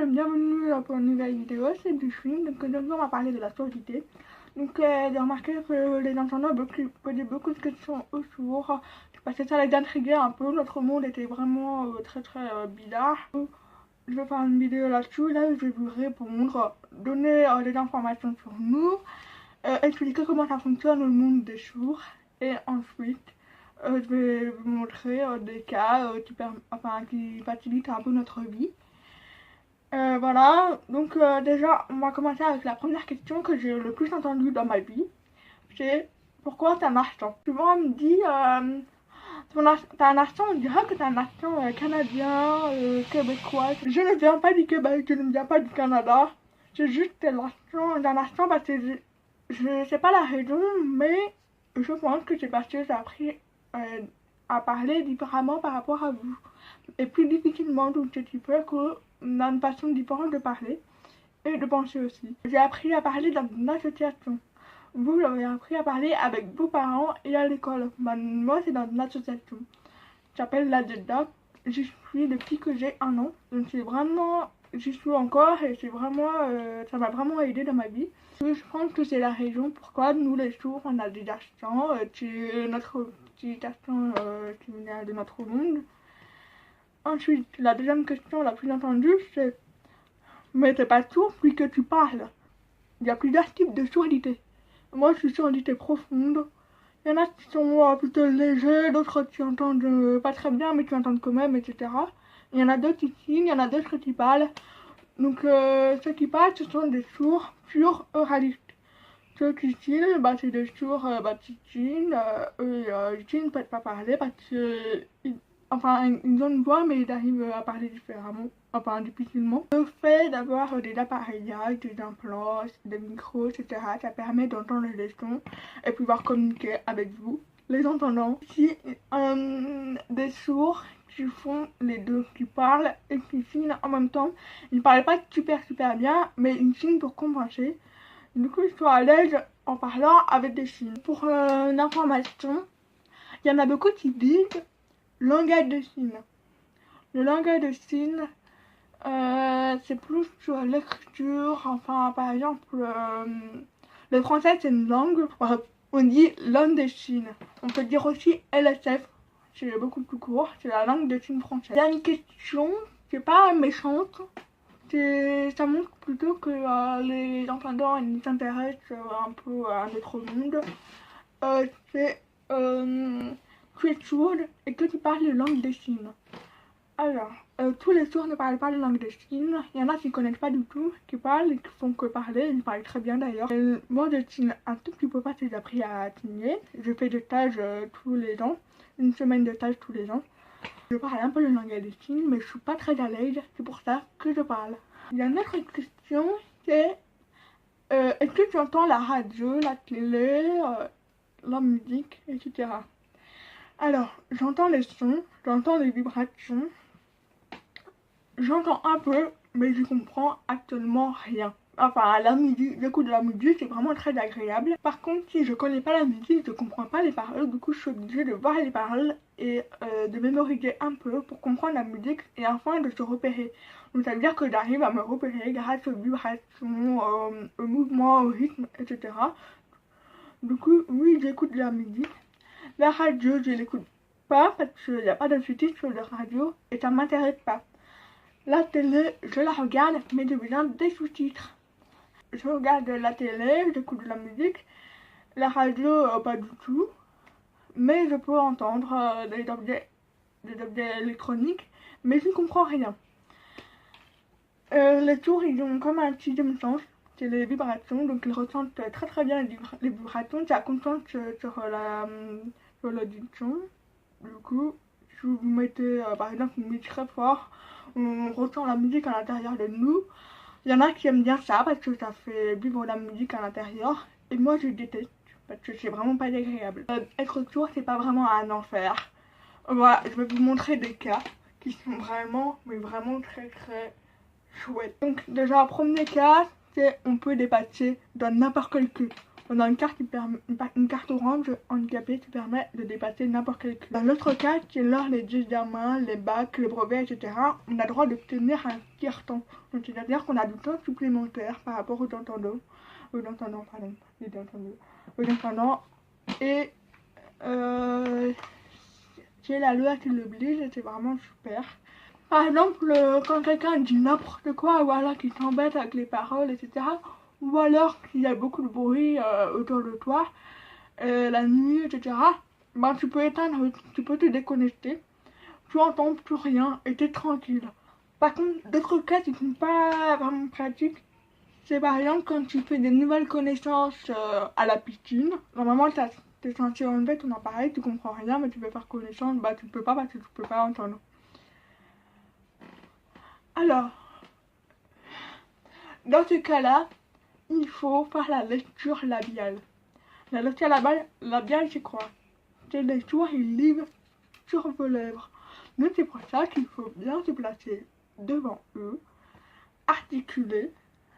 bienvenue pour une nouvelle vidéo, c'est du film. Donc aujourd'hui on va parler de la surdité. Donc j'ai remarqué que les internautes posaient beaucoup de questions au sourd, parce que ça les intriguait un peu. Notre monde était vraiment très bizarre. Je vais faire une vidéo là-dessus, là je vais vous répondre, donner des informations sur nous, expliquer comment ça fonctionne le monde des sourds, et ensuite je vais vous montrer des cas qui facilitent un peu notre vie. Voilà, donc déjà on va commencer avec la première question que j'ai le plus entendue dans ma vie. C'est pourquoi t'as un accent? Souvent on me dit t'as un accent, on dirait que t'as un accent canadien, québécois. Je ne viens pas du Québec, je ne viens pas du Canada. C'est juste l'accent d'un accent parce que je sais pas la raison, mais je pense que c'est parce que j'ai appris à parler différemment par rapport à vous. Et plus difficilement, donc c'est peu que on a une façon différente de parler et de penser aussi. J'ai appris à parler dans une association. Vous avez appris à parler avec vos parents et à l'école. Moi, c'est dans une association. Ça s'appelle la DEDAC. J'y suis depuis que j'ai 1 an. Donc c'est vraiment, j'y suis encore et c'est vraiment, ça m'a vraiment aidé dans ma vie. Je pense que c'est la raison pourquoi nous les sourds, on a des accents. C'est notre petit accent qui vient de notre monde. Ensuite, la deuxième question la plus entendue, c'est mais t'es pas sourd puis que tu parles. Il y a plusieurs types de surdité. Moi, je suis surdité profonde. Il y en a qui sont plutôt légers, d'autres qui entendent pas très bien, mais qui entendent quand même, etc. Il y en a d'autres qui signent, il y en a d'autres qui parlent. Donc, ceux qui parlent, ce sont des sourds purs oralistes. Ceux qui signent, c'est des sourds qui signent. Ils signent, ne peuvent pas parler parce que ils ont une voix, mais ils arrivent à parler différemment, difficilement. Le fait d'avoir des appareillages, des implants, des micros, etc., ça permet d'entendre les sons et pouvoir communiquer avec vous, les entendants. Si des sourds qui font les deux, qui parlent et qui signent en même temps, ils ne parlent pas super bien, mais ils signent pour compenser. Du coup, ils sont à l'aise en parlant avec des signes. Pour une information, il y en a beaucoup qui disent langage de signes. Le langage de signes, c'est plus sur l'écriture. Par exemple, le français c'est une langue. On dit langue des signes. On peut dire aussi LSF. C'est beaucoup plus court. C'est la langue des signes française. Il y a une question, c'est pas méchante. Ça montre plutôt que les entendants ils s'intéressent un peu à notre monde. Tu es sourde et que tu parles la langue des signes. Alors, tous les sourds ne parlent pas la langue des signes. Il y en a qui ne connaissent pas du tout, qui parlent et qui font que parler. Ils parlent très bien d'ailleurs. Moi, je signe un tout petit peu, pas j'ai appris à signer. Je fais des stages tous les ans, une semaine de stage tous les ans. Je parle un peu le langage des signes, mais je suis pas très à l'aise. C'est pour ça que je parle. Il y a une autre question, c'est est-ce que tu entends la radio, la télé, la musique, etc. Alors, j'entends les sons, j'entends les vibrations, j'entends un peu, mais je comprends actuellement rien. La musique, j'écoute de la musique, c'est vraiment très agréable. Par contre, si je connais pas la musique, je comprends pas les paroles, du coup je suis obligée de voir les paroles et de mémoriser un peu pour comprendre la musique et enfin de se repérer. Donc ça veut dire que j'arrive à me repérer grâce aux vibrations, aux mouvements, au rythme, etc. Du coup, oui, j'écoute de la musique. La radio, je l'écoute pas parce qu'il n'y a pas de sous-titres sur la radio et ça m'intéresse pas. La télé, je la regarde, mais j'ai besoin des sous-titres. Je regarde la télé, j'écoute de la musique. La radio, pas du tout. Mais je peux entendre des objets électroniques, mais je ne comprends rien. Les sourds, ils ont comme un sixième sens, c'est les vibrations, donc ils ressentent très bien les vibrations, ça concentre sur l'audition. Du coup, si vous mettez par exemple une musique très fort, on ressent la musique à l'intérieur de nous. Il y en a qui aiment bien ça parce que ça fait vivre la musique à l'intérieur, et moi je déteste parce que c'est vraiment pas agréable. Être sourd, c'est pas vraiment un enfer. Voilà, je vais vous montrer des cas qui sont vraiment très chouette. Donc déjà, premier cas, c'est on peut dépasser dans n'importe quel queue. On a une carte orange handicapée qui permet de dépasser n'importe quel cul. Dans l'autre cas, qui est lors les examens, les bacs, les brevets, etc., on a le droit d'obtenir un tiers-temps. Donc c'est-à-dire qu'on a du temps supplémentaire par rapport aux entendants. Et c'est la loi qui l'oblige et c'est vraiment super. Par exemple, quand quelqu'un dit n'importe quoi ou alors qu'il t'embête avec les paroles, etc., ou alors qu'il y a beaucoup de bruit autour de toi, la nuit, etc., ben, tu peux éteindre, tu peux te déconnecter, tu entends plus rien et t'es tranquille. Par contre, d'autres cas qui ne sont pas vraiment pratiques, c'est par exemple quand tu fais des nouvelles connaissances à la piscine. Normalement, t'es censé enlever ton appareil, tu comprends rien, mais tu veux faire connaissance, bah tu peux pas parce que tu peux pas entendre. Alors, dans ce cas-là, il faut faire la lecture labiale. La lecture labiale, c'est quoi? C'est les sourires libres sur vos lèvres. Mais c'est pour ça qu'il faut bien se placer devant eux, articuler,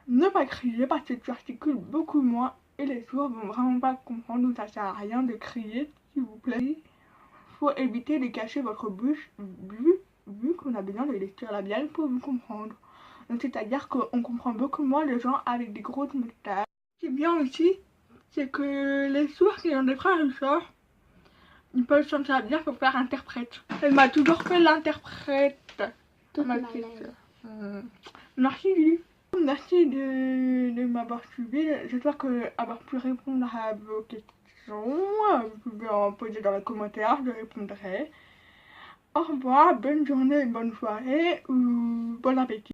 ne pas crier parce que tu articules beaucoup moins et les sourds vont vraiment pas comprendre, donc ça sert à rien de crier, s'il vous plaît. Il faut éviter de cacher votre bouche vu qu'on a besoin de lecture labiale pour vous comprendre. Donc c'est-à-dire qu'on comprend beaucoup moins les gens avec des grosses moustaches. Ce qui est bien aussi, c'est que les sourds qui ont des frères et sœurs, ils peuvent s'en servir pour faire interprète. Elle m'a toujours fait l'interprète. Toute ma petite life. sœur. Merci Lily. Merci de m'avoir suivi. J'espère avoir pu répondre à vos questions. Vous pouvez en poser dans les commentaires, je répondrai. Au revoir, bonne journée, bonne soirée ou bon appétit.